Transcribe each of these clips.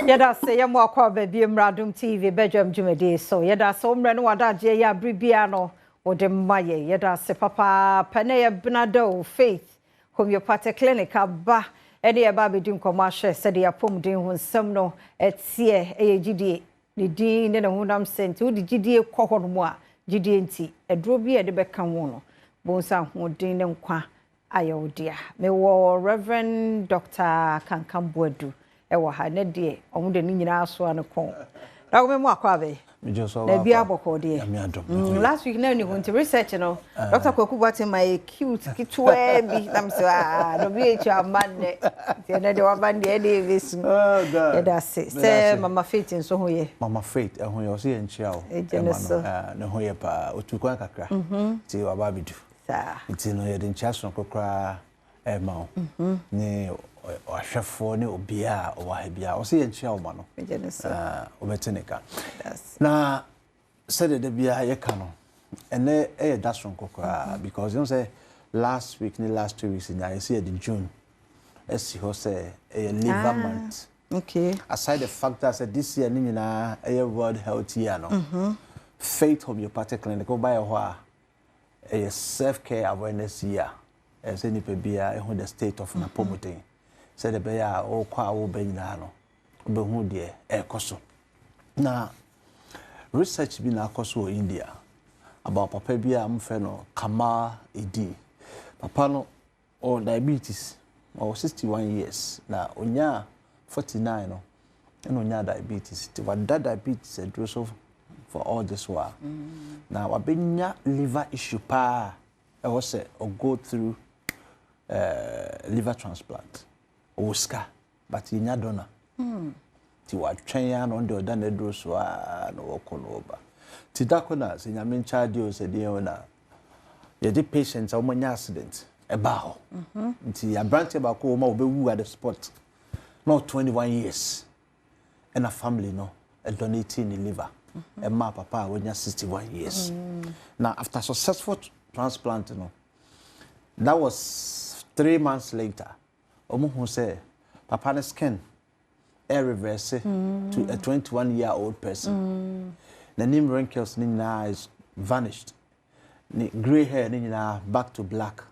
Yada say ya mo akwa baby Adom TV Badwam Jumede so yada so mre no wada je ya bribia no wode maye yada se papa pane ya Benado Faith Homeopathic Clinic aba ene ya ba bedi nkomo ahwe se de ya pomden ho nsam no etie eyegidie ne din ne honam sent odi gidie kwohoro mu a gidie nti eduro bi e de beka wo no bonsa hodin ne nkwa ayodia me wo Reverend Dr. Kankambuadu ewa ha ne de omude ni nyina aso an kon da wo me mu akwa be me just na bia boko de last week na ni hunti research no Dr. Kwaku Bate my cute kitwe bi nam so no bi echu amane de na de wa bande e de vis god that's say Mama Faith nso ho ye Mama Faith ho ye o se enchia o na ho ye pa otukwa kakra ti wa ba bidu ti no ye de enchia so kokra ma o ni ahwefo ne obia o wa ha bia o se enchia o ma no obeteneka na said the bia ye ka no ene e that's from kokra because you know say last week ni last 2 weeks I see in June as he say a liver month. Okay, aside the fact that said this year ni na a world health year no Faith Homeopathic Clinic go by a self-care awareness year as any bia e the state of Napomutin said the bia o kwa wo be nyina no be hu de e koso na research bi na koso India about papa bia am fe no Kama Edi papa no or diabetes or 61 years na onya 49 no and onya diabetes ti wada diabetes e so for all this while na wabenya liver issue pa e was or go through liver transplant Oscar but inya donor ti wa twen ya no de na dro so a no wokono oba ti dakona se nyame nchaade o se de na ye the patients a wonya accident e ba ho nti ya branch ba ko ma obewu at the spot no 21 years and a family no a donating in liver and my papa wonya 61 years now after successful transplant no that was 3 months later omo hu say papa ne skin air reverse to a 21-year-old person the name wrinkles ni na is vanished ni gray hair ni na back to black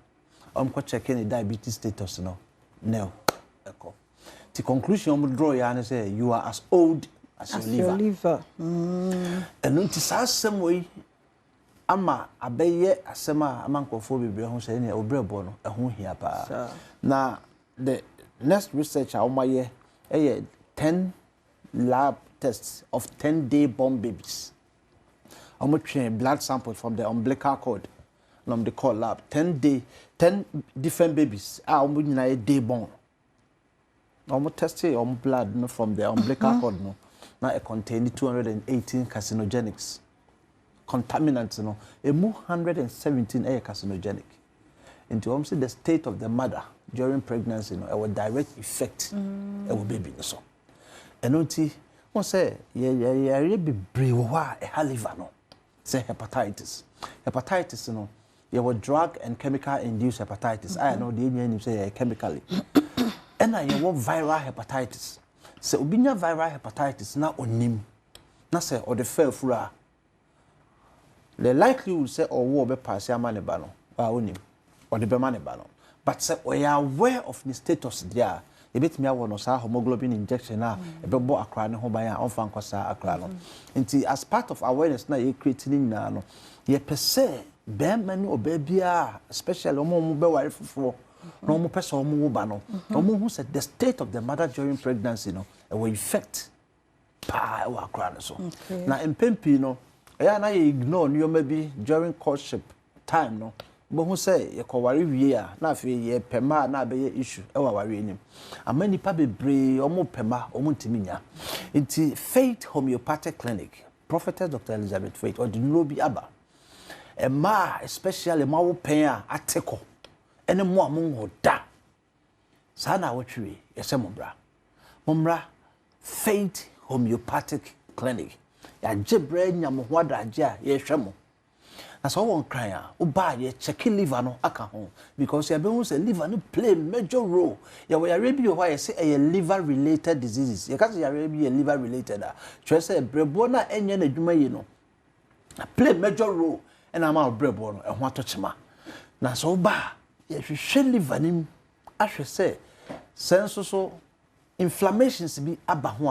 ko check any diabetes status no echo the conclusion draw ya say you are as old as your liver and unti sasem we ama abeye asema amankofo bebre ho say ne obrebo no ho hia pa na the next research awmaye 10 lab tests of 10-day born babies. I'm train blood sample from the umbilical cord. They call lab 10 different babies. A day born. I'm testing blood from the umbilical cord. No, now it contains 218 carcinogenics, contaminants. No, 117 carcinogenic. Into the state of the mother during pregnancy. No, it will direct effect. It will baby so. And unti one say yeah be brave a liver no say hepatitis no you will drug and chemical induced hepatitis I know the name say chemically and I want viral hepatitis say obinya viral hepatitis na onim na say or the fair fura the likelihood say or wo be pass ya mane ba no ba onim or the be mane ba no but say we are aware of the status there ebet me awo no sa hemoglobin injection na ebebo akra ne ho ban a onfa nkosa akra no nti as part of awareness na ye creating na no ye pese be mani obabia especially omo be ware foforo no omo pese omo wo ba no omo hu say the state of the mother during pregnancy no e will affect pa e wa akra no so na empempi no ya na ye ignore no maybe during courtship time no bo hu say ye ko ware wie a na afi ye pema na be ye issue e wa ware enim amani pa bebre omo pema omo ntiminya nti Faith Homeopathic Clinic Prophetess Dr. Elizabeth Faith or the Nobi Aba e ma especially ma wo pen a ateko ene mo amon da sa na wotwe ye se momra Faith Homeopathic Clinic ya jebre nyam ho adaje a ye hwemo na so won kran a wo ba ye check liver no aka ho because ya be hu say liver no play major role ya we yare bi why say a liver related diseases ya ka say yare bi liver related a try say brebo na enye na dwuma yi no play major role and ama brebo no e ho atochema na so ba ye hwehwe liver nim ahwe say senso so inflammations bi aba ho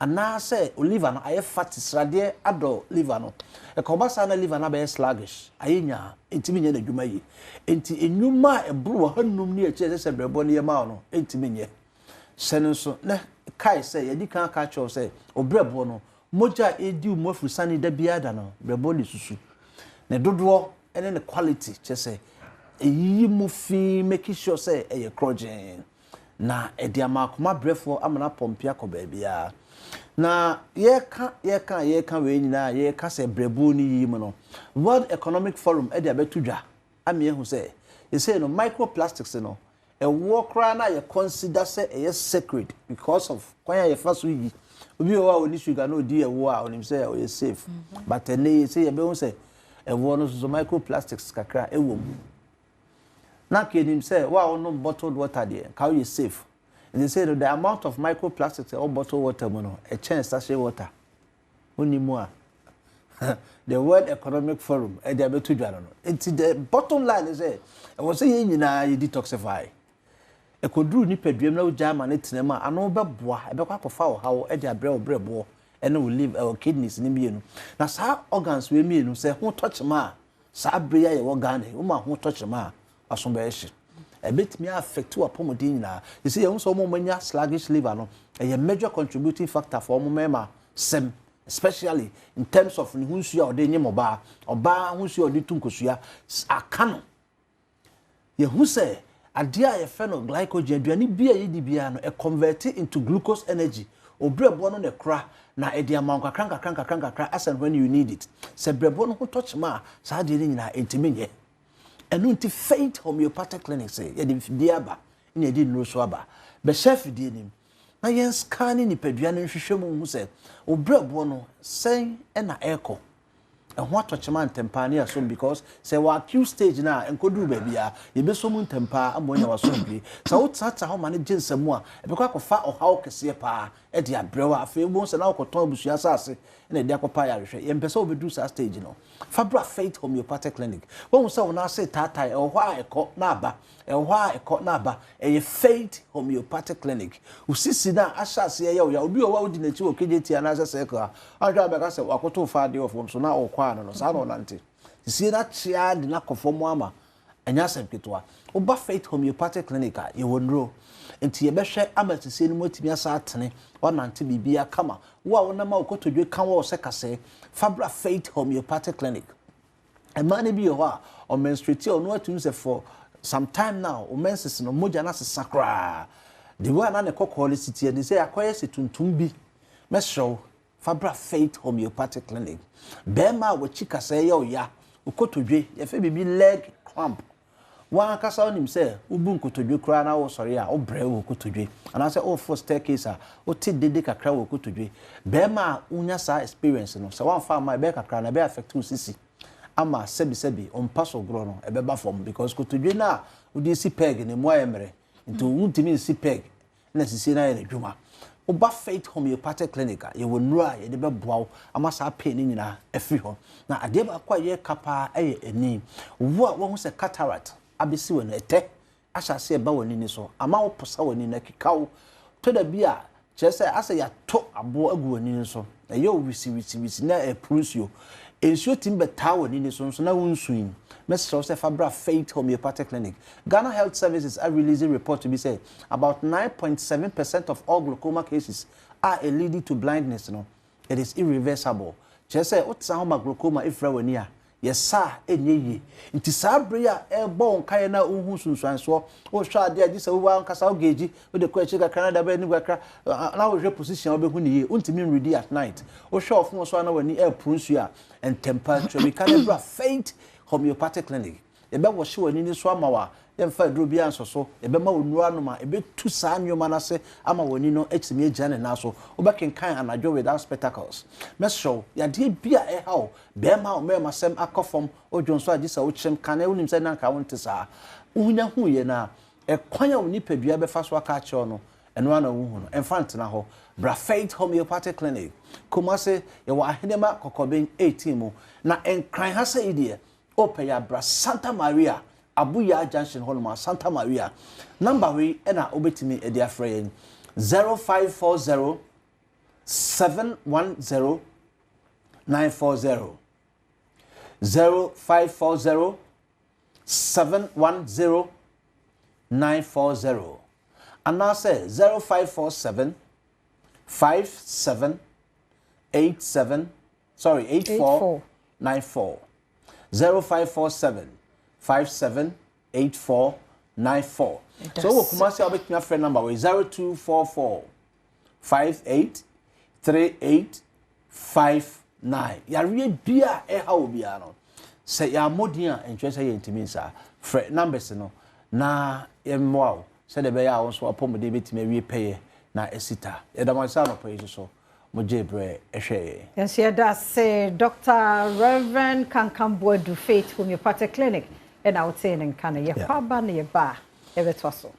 ana say liver no aye fatty srade ado liver no e ko ba sa na liver na be sluggish ayenya entimi nye na dwuma yi enti enwuma ebru hanum ne eche se brebo ne yema no entimi nye senso na kai say ye di kan ka cho say obrebo no moja edi umofru sani da biada no brebo li susu ne dodo ene ne quality che say eyi mu fi make sure say eye crogen na ediamakoma brefo amana pompia ko ba bia na ye ka we nyina ye ka se brebo ni yim no World Economic Forum e dia betudwa ame ehu say you say no microplastics no e wo kra na ye consider say e sacred because of kwanya ye faso yi obi o wa oni sugar no di e wo a onim say e safe but ene say ye be hu say e wo no so microplastics kakra e wo mu na kenim say wa no bottled water there how you safe. And they say that the amount of microplastics in all bottled water, a chance sachet water. Only more. The World Economic Forum, and they are to the bottom line is I was saying, you detoxify. A could do nip a dream no jam and it's nema, and no bois, a back of fowl, how Eddie bread, and will leave our kidneys in the now, sa organs we mean, say, who touch ma, Sabria, organ, who touch ma, or some bear. A bit me affect to a pomodina. You see, also more sluggish liver, no, a major contributing factor for mema sem, especially in terms of who's your day moba or bar who's your litunkusia, a canon. Ye who say, a dear phenoglycogen, any beer yidibiano, a converted into glucose energy, or bread on a cra, na a dear monka cranka, as and when you need it. Say bread who touch ma, sardine intimate. And unti faint homeopathic clinic say ye di diaba ne di no so aba be chef di nim na yen scanning ni peduane hwehwem hu say obrabo no sen e na eko e ho atochema ntempa ne asom because say wa acute stage na enkodu ba bia ye be so mu ntempa amonya wasom bi sa wo tsatsa ho ma ne ginsemu a e be kwa kofa ohaw kese pa e di abrewa afi bo se na okoton abusua sase na e di akopa ya hwehwe ye mpesa obedu sa stage no Fabra Faith Homeopathic Clinic. When we say when I say tata, why eko naba, why eko naba, a Faith Homeopathic Clinic. We see that Asha say ya obi o wa odi na chi o KJT anaza sekra. Andra be ka say wakoto fa dey of so na o kwa no sa no nante. You see that chia de na konformo ama. Anya sem ketwa. Oba Faith Homeopathic Clinic a ye wonro. Enti ye be hwe amatise no motimi asa atene. Nante bibia kama wo a wonama okotodwe kan wo se kase Fabra Faith Homeopathic Clinic a man bi ho a o menstruate o no atum se for some time now o menses no moja na se sakra the one na ne kokole city and say akoye se tuntum bi mesho Fabra Faith Homeopathic Clinic be ma wo chika se ye o ya okotodwe ye fe bibi leg cramp One kasa onim say ubu nkotodwe kra na wo sori a obre wo kotodwe ana say o for staircase a o ti dede kakra wo kotodwe be ma unya sa experience no say one fa ma be kakra na be affect usisi ama sebi on pass ogro no e be ba form because kotodwe na udi si peg ne mo ayemre into untimi si peg na sisi na ye dwuma Oba Faith Homeopathic Clinic ye wonura ye de be boawo ama sa pain ni nyina afri ho na ade ba kwa ye kapa eye eni wo a wo hu se cataract abisi won ete asase ba woni ni so ama wo posa woni na kikawo to da bia chese ase ya to abo agu woni ni so eye wisi na e prusio ensuo timbe ta woni ni so na wonsuin Mr. Joseph Fabra Faith Homeopathic Clinic. Ghana Health Services are releasing report to be said about 9.7% of all glaucoma cases are leading to blindness. No, it is irreversible. Just say, what's our glaucoma if Rawania? Yes, sir, ye. It is Sabria, a bone, Kayana, Uhusun, and so, or shall there this one Casal Gage with the question of Canada, Benuaka, now reposition of Behuni, Untimin ready at night, or show of one when the air prusia and temperature. We can Faith Homeopathic Clinic. ebe wo hye wani ni so ama wa ye mfa duro bia nso so ebe ma wonura no ma ebe tu saa nyoma na se ama wani no etimi agya ne na so obekenkan anadwo without spectacles mesho ya de bia e ha o be ma o me masem akofom odwonso agisa wo kyem kana wonim se nanka wonte saa unya hu ye na e kwanya woni padua be fa so aka kye no eno ana wo hu no enfant na ho Bra Faith Homeopathic Clinic Kumase ye wa ahenema kokoben 18 mu na enkran ha se idie ope ya Bra Santa Maria Abuya Junction Holma Santa Maria number we na obetimi e dia frɛ yen 0540 710 940 0540 710 940 and now say 0547 8494 0547 578494 so we come say about my friend number 0244 583859 ya re bia e ha obia no say ya modin a entwe say yentimi sa friend numbers no na emwa say de be ya won so apomode betime wie peye na esita edamansa no peye so mojebre ehwe yes here that say Dr. Reverend Kankambo du Faith Homeopathic Clinic and I would say in Kana ye pa ba na ye ba e betwaso